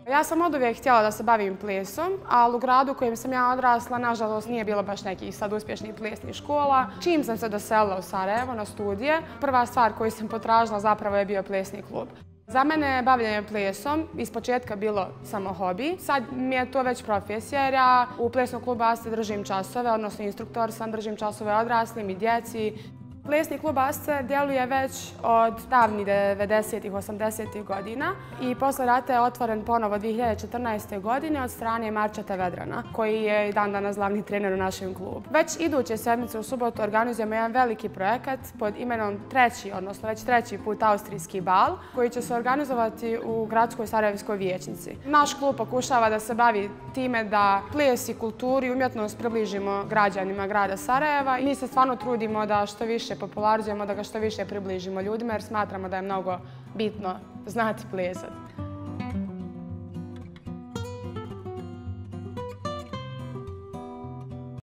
Ja sam oduvijek htjela da se bavim plesom, ali u gradu u kojem sam ja odrasla, nažalost, nije bilo baš nekih sad uspješnih plesnih škola. Čim sam se doselila u Sarajevo na studije, prva stvar koju sam potražila zapravo je bio plesni klub. Za mene je bavljenje plesom ispočetka bilo samo hobi. Sad mi je to već profesija jer ja u plesnom klubu Asce držim časove, odnosno instruktor sam, držim časove odraslim i djeci. Plesni klub Asce djeluje već od davnih 90-ih, 80-ih godina i posle rata je otvoren ponovo 2014. godine od strane Marčeta Vedrana, koji je i dan danas glavni trener u našem klubu. Već iduće sedmice u subotu organizujemo jedan veliki projekat pod imenom već treći put Austrijski bal, koji će se organizovati u gradskoj Sarajevskoj vijećnici. Naš klub pokušava da se bavi time da ples i kulturu i umjetnost približimo građanima grada Sarajeva i mi se stvarno trudimo da što više popularizujemo, da ga što više približimo ljudima jer smatramo da je mnogo bitno znati plesati.